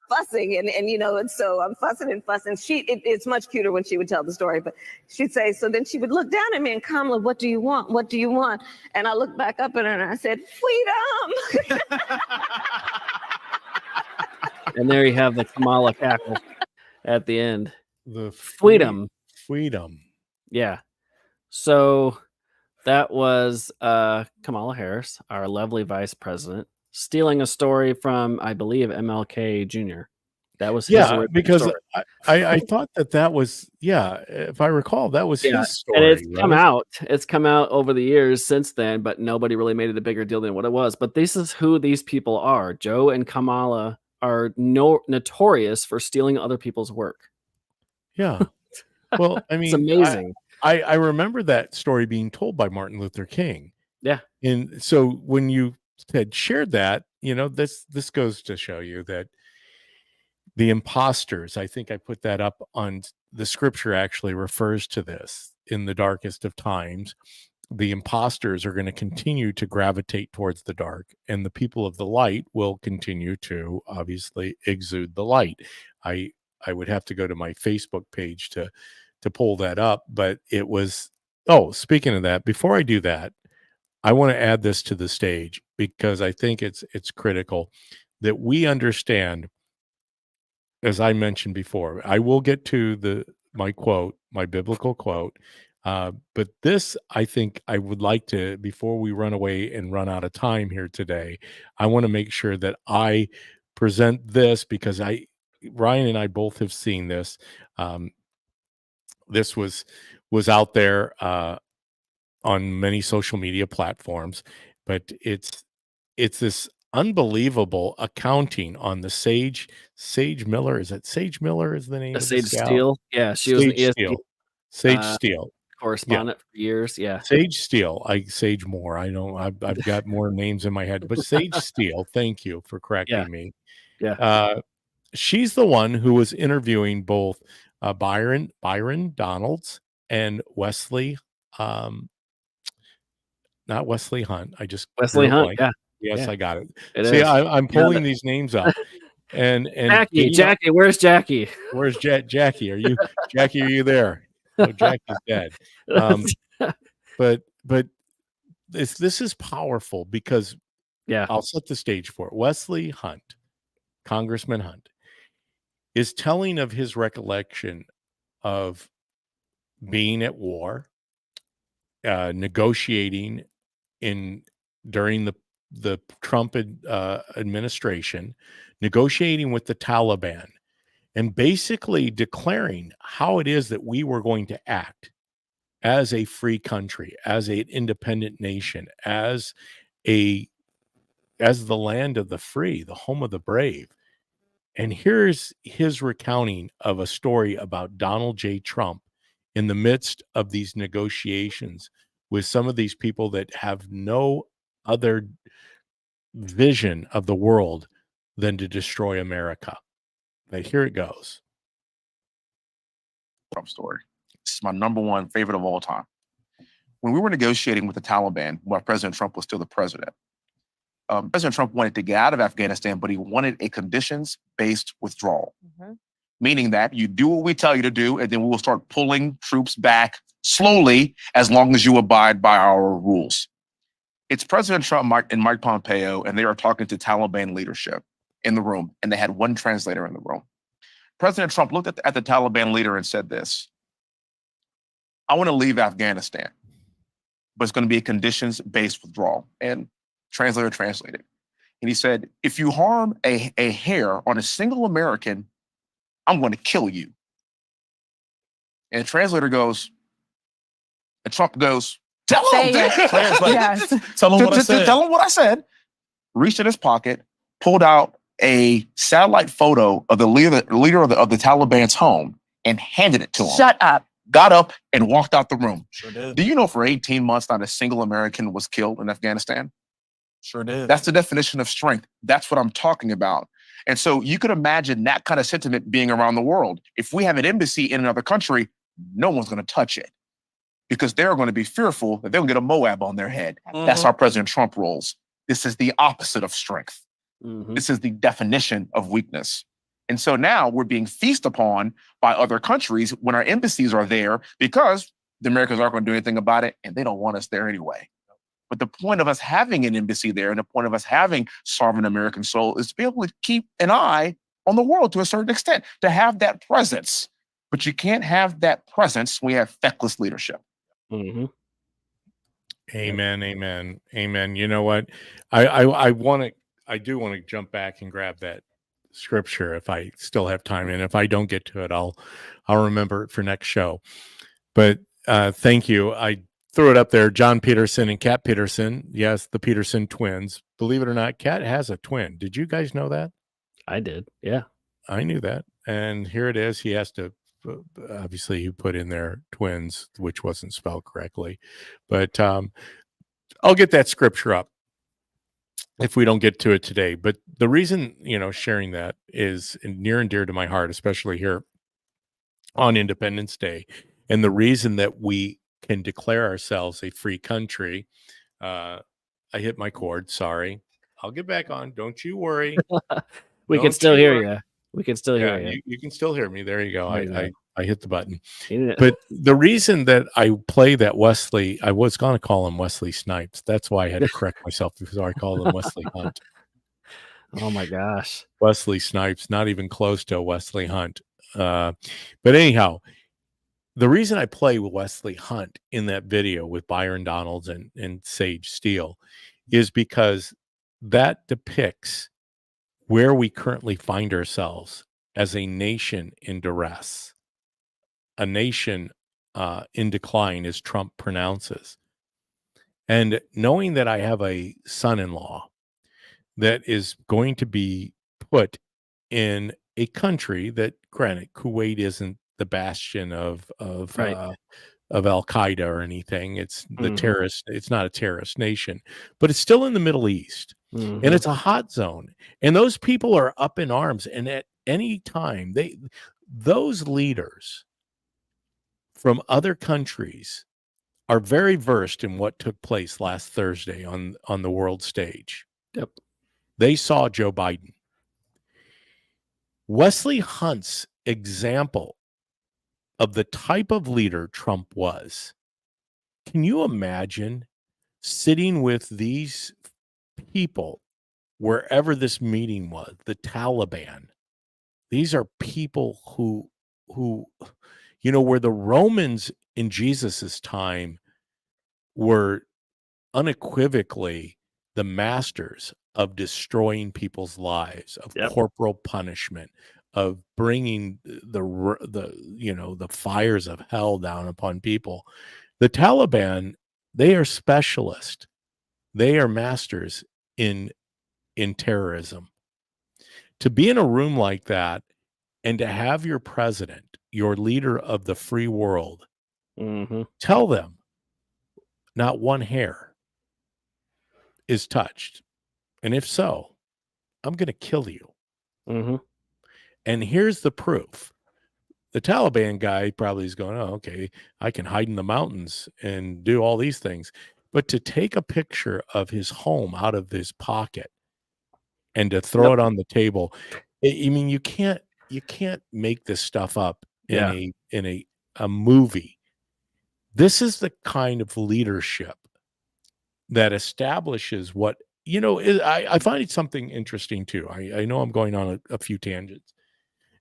fussing and so I'm fussing and fussing. It's much cuter when she would tell the story, but she'd say, so then she would look down at me and, Kamala, what do you want? What do you want? And I looked back up at her and I said, freedom. And there you have the Kamala cackle at the end. The freedom. Yeah. So that was Kamala Harris, our lovely vice president, stealing a story from, I believe, MLK Jr. That was his because story. I thought that was, if I recall, that was his story. And it's come out over the years since then, but nobody really made it a bigger deal than what it was. But this is who these people are. Joe and Kamala are notorious for stealing other people's work. Yeah. Well, I mean, it's amazing. I remember that story being told by Martin Luther King. Yeah. And so when you had shared that, this goes to show you that the imposters, I think I put that up on the scripture, actually refers to this in the darkest of times. The imposters are going to continue to gravitate towards the dark, and the people of the light will continue to obviously exude the light. I would have to go to my Facebook page to pull that up, but it was, speaking of that, before I do that, I want to add this to the stage because I think it's critical that we understand, as I mentioned before. I will get to my biblical quote, but this, I think I would like to, before we run away and run out of time here today, I want to make sure that I present this because Ryan and I both have seen this. This was out there on many social media platforms, but it's this unbelievable accounting on the Sage Miller. Is it Sage Miller is the name of the Sage scout? Steele. Yeah, she was an Sage ESPN Steele. Sage uh, Steele. Yeah. correspondent for years. Yeah. Sage Steele. Sage Moore. I know I've got more names in my head, but Sage Steele. Thank you for correcting Yeah. me. Yeah. She's the one who was interviewing both Byron Donalds and Wesley, not Wesley Hunt. I just Wesley drew a Hunt. blank. Yeah. Yes, Yeah. I got it. It See, is. I'm pulling these names up, and Jackie, where's Jackie? where's Jackie? Are you there? No, Jackie's dead. But this is powerful because Yeah. I'll set the stage for it. Wesley Hunt, Congressman Hunt, is telling of his recollection of being at war, negotiating during the Trump administration, negotiating with the Taliban, and basically declaring how it is that we were going to act as a free country, as an independent nation, as the land of the free, the home of the brave. And here's his recounting of a story about Donald J. Trump in the midst of these negotiations with some of these people that have no other vision of the world than to destroy America. But here it goes. Trump story. This is my number one favorite of all time. When we were negotiating with the Taliban, while President Trump was still the president, President Trump wanted to get out of Afghanistan, but he wanted a conditions-based withdrawal, meaning that you do what we tell you to do, and then we will start pulling troops back slowly as long as you abide by our rules. It's President Trump and Mike Pompeo, and they are talking to Taliban leadership in the room, and they had one translator in the room. President Trump looked at the Taliban leader and said this: I want to leave Afghanistan, but it's going to be a conditions-based withdrawal. And translator translated. And he said, if you harm a hair on a single American, I'm going to kill you. And the translator goes, and Trump goes, tell him. Yes. Tell him what I said. Tell him what I said. Reached in his pocket, pulled out a satellite photo of the leader of the Taliban's home and handed it to him. Shut up. Got up and walked out the room. Sure did. Do you know for 18 months, not a single American was killed in Afghanistan? Sure did. That's the definition of strength. That's what I'm talking about. And so you could imagine that kind of sentiment being around the world. If we have an embassy in another country, no one's going to touch it because they're going to be fearful that they'll get a Moab on their head. That's how President Trump rolls. This is the opposite of strength. This is the definition of weakness. And so now we're being feasted upon by other countries when our embassies are there because the Americans aren't going to do anything about it and they don't want us there anyway. But the point of us having an embassy there and the point of us having sovereign American soul is to be able to keep an eye on the world to a certain extent, to have that presence. But you can't have that presence when you have feckless leadership. Amen, amen, amen. You know what? I do want to jump back and grab that scripture if I still have time, and if I don't get to it, I'll remember it for next show. But thank you. I threw it up there. John Peterson and Kat Peterson. Yes, the Peterson twins. Believe it or not, Kat has a twin. Did you guys know that? I did. Yeah. I knew that. And here it is. He has to, obviously, he put in there twins, which wasn't spelled correctly. But I'll get that scripture up if we don't get to it today. But the reason, sharing that is near and dear to my heart, especially here on Independence Day. And the reason that we can declare ourselves a free country. I hit my cord. Sorry. I'll get back on. Don't you worry. We can still hear you. We can still hear you. You can still hear me. There you go. I hit the button. Yeah. But the reason that I play that Wesley, I was going to call him Wesley Snipes. That's why I had to correct myself because I called him Wesley Hunt. Oh my gosh. Wesley Snipes, not even close to Wesley Hunt. But anyhow, the reason I play Wesley Hunt in that video with Byron Donalds and Sage Steele is because that depicts where we currently find ourselves as a nation in duress, a nation in decline, as Trump pronounces. And knowing that I have a son-in-law that is going to be put in a country that, granted, Kuwait isn't the bastion of Right. Al Qaeda or anything. It's the Mhm. terrorist. It's not a terrorist nation, but it's still in the Middle East, and Mhm. it's a hot zone. And those people are up in arms. And at any time, those leaders from other countries are very versed in what took place last Thursday on the world stage. Yep. They saw Joe Biden. Wesley Hunt's example of the type of leader Trump was. Can you imagine sitting with these people wherever this meeting was, the Taliban? These are people who where the Romans in Jesus's time were unequivocally the masters of destroying people's lives, of Yep. corporal punishment, of bringing the fires of hell down upon people. The Taliban, they are specialists. They are masters in terrorism. To be in a room like that and to have your president, your leader of the free world, Mhm. tell them not one hair is touched. And if so, I'm going to kill you. Mhm. And here's the proof. The Taliban guy probably is going, oh, okay, I can hide in the mountains and do all these things. But to take a picture of his home out of his pocket and to throw Yep. it on the table, I mean, you can't make this stuff up in Yeah. a movie. This is the kind of leadership that establishes what, I find it something interesting too. I know I'm going on a few tangents.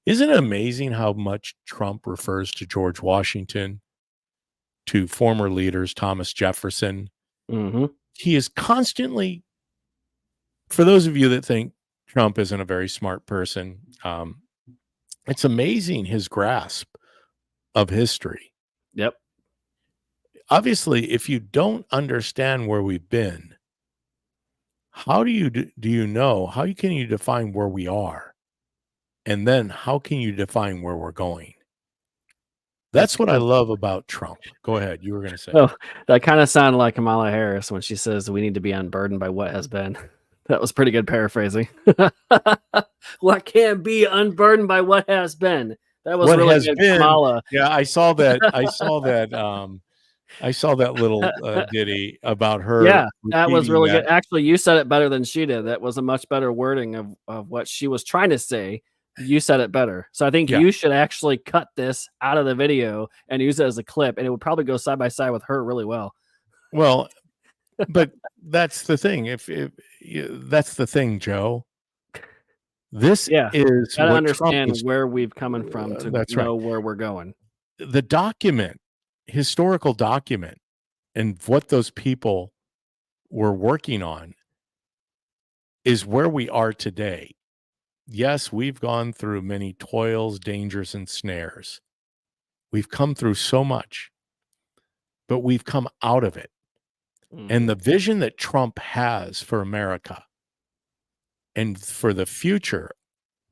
Isn't it amazing how much Trump refers to George Washington, to former leaders, Thomas Jefferson? Mhm. He is constantly, for those of you that think Trump isn't a very smart person, it's amazing his grasp of history. Yep. Obviously, if you don't understand where we've been, how do you know? How can you define where we are? And then how can you define where we're going? That's what I love about Trump. Go ahead. You were going to say. Oh, that kind of sounded like Kamala Harris when she says we need to be unburdened by what has been. That was pretty good paraphrasing. What can't be unburdened by what has been? That was What really has good, been? Kamala. Yeah, I saw that. I saw that little ditty about her Yeah, that was repeating really good. that. Actually, you said it better than she did. That was a much better wording of what she was trying to say. You said it better. So I think Yeah. you should actually cut this out of the video and use it as a clip, and it would probably go side by side with her really well. Well, but that's the thing. That's the thing, Joe. This Yeah, is gotta what Trump understand is. where we've coming from to That's right. know where we're going. The document, historical document, and what those people were working on is where we are today. Yes, we've gone through many toils, dangers, and snares. We've come through so much, but we've come out of it. And the vision that Trump has for America and for the future,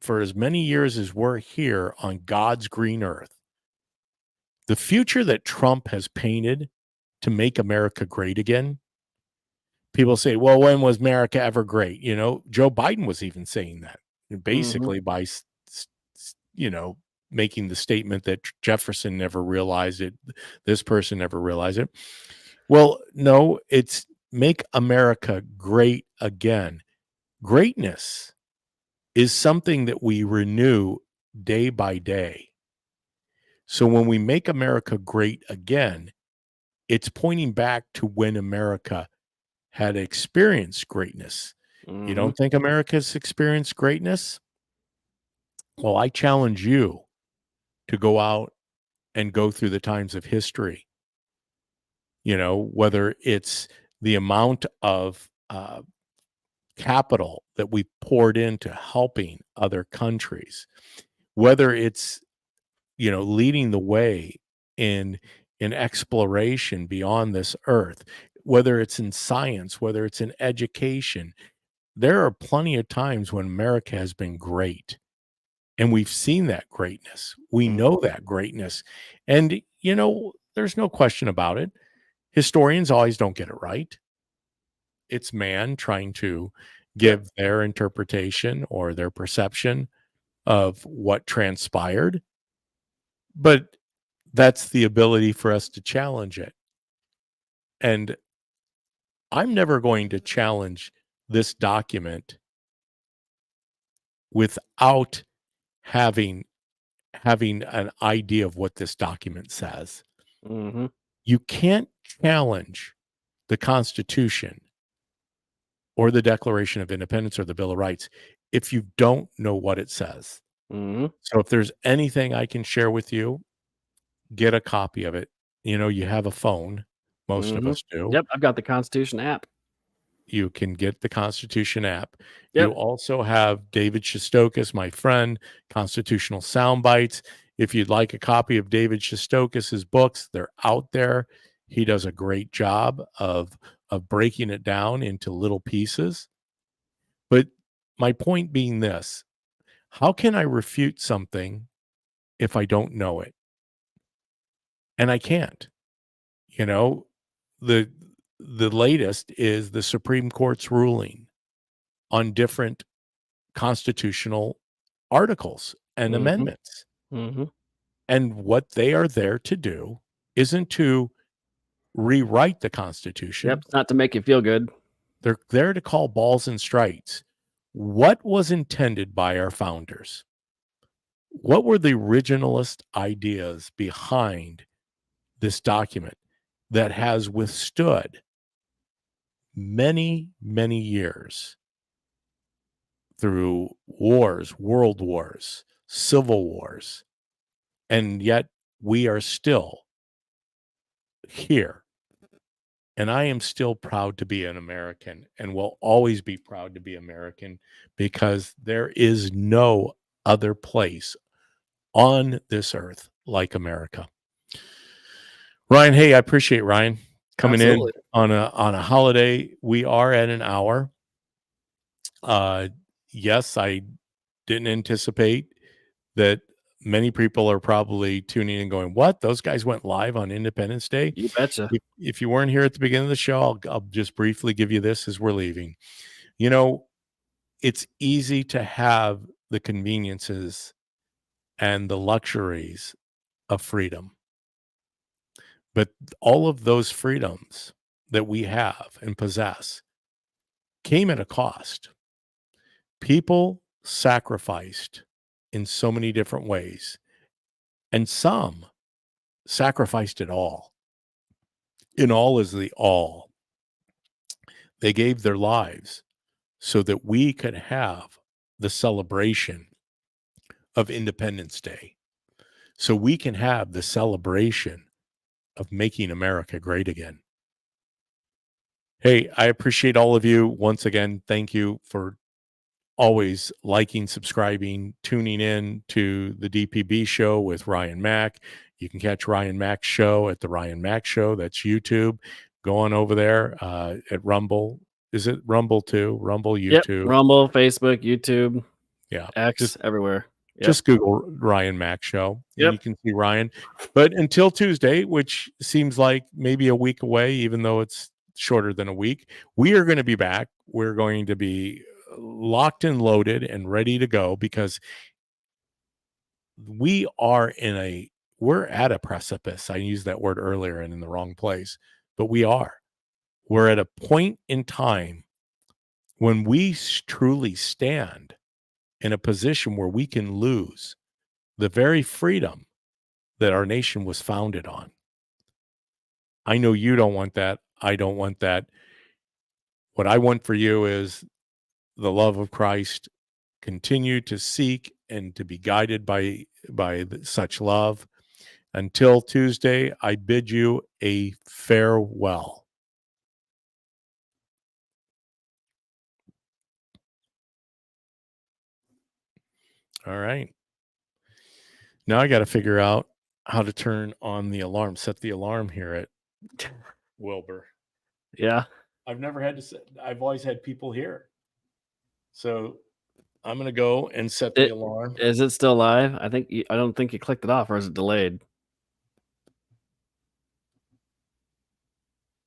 for as many years as we're here on God's green earth, the future that Trump has painted to make America great again. People say, well, when was America ever great? Joe Biden was even saying that basically by, making the statement that Jefferson never realized it. This person never realized it. Well, no, it's make America great again. Greatness is something that we renew day by day. So when we make America great again, it's pointing back to when America had experienced greatness. You don't think America's experienced greatness? Well, I challenge you to go out and go through the times of history. Whether it's the amount of capital that we poured into helping other countries, whether it's leading the way in exploration beyond this earth, whether it's in science, whether it's in education, there are plenty of times when America has been great, and we've seen that greatness. We know that greatness. And, there's no question about it. Historians always don't get it right. It's man trying to give their interpretation or their perception of what transpired. But that's the ability for us to challenge it. And I'm never going to challenge this document without having an idea of what this document says. Mm-hmm. You can't challenge the Constitution or the Declaration of Independence or the Bill of Rights if you don't know what it says. Mm-hmm. So if there's anything I can share with you, get a copy of it. You have a phone. Most of us do. Yep, I've got the Constitution app. You can get the Constitution app. Yep. You also have David Shostokis, my friend, Constitutional Soundbites. If you'd like a copy of David Shostokis's books, they're out there. He does a great job of breaking it down into little pieces. But my point being this, how can I refute something if I don't know it? And I can't. The latest is the Supreme Court's ruling on different constitutional articles and amendments. Mm-hmm. And what they are there to do isn't to rewrite the Constitution. Yep, it's not to make you feel good. They're there to call balls and strikes. What was intended by our founders? What were the originalist ideas behind this document that has withstood many, many years through wars, world wars, civil wars, and yet we are still here. And I am still proud to be an American and will always be proud to be American because there is no other place on this earth like America. Ryan, hey, I appreciate Ryan coming Absolutely. in on a holiday. We are at an hour. Yes, I didn't anticipate that many people are probably tuning in and going, what? Those guys went live on Independence Day? You betcha. If you weren't here at the beginning of the show, I'll just briefly give you this as we're leaving. It's easy to have the conveniences and the luxuries of freedom. But all of those freedoms that we have and possess came at a cost. People sacrificed in so many different ways, and some sacrificed it all. In all is the all. They gave their lives so that we could have the celebration of Independence Day, so we can have the celebration of making America great again. Hey, I appreciate all of you. Once again, thank you for always liking, subscribing, tuning in to the DPB show with Ryan Mac. You can catch Ryan Mac's show at the Ryan Mac Show. That's YouTube. Go on over there at Rumble. Is it Rumble too? Rumble, YouTube. Yep. Rumble, Facebook, YouTube, Yeah. X, everywhere. Yep. Just Google Ryan Mac Show and Yep. you can see Ryan. But until Tuesday, which seems like maybe a week away, even though it's shorter than a week, we are going to be back. We're going to be locked and loaded and ready to go because we're at a precipice. I used that word earlier and in the wrong place, but we're at a point in time when we truly stand in a position where we can lose the very freedom that our nation was founded on. I know you don't want that. I don't want that. What I want for you is the love of Christ. Continue to seek and to be guided by such love. Until Tuesday, I bid you a farewell. All right. Now I got to figure out how to turn on the alarm, set the alarm here at Wilbur. Yeah. I've never had to set, I've always had people here. So I'm going to go and set the alarm. Is it still live? I don't think you clicked it off, or is it delayed?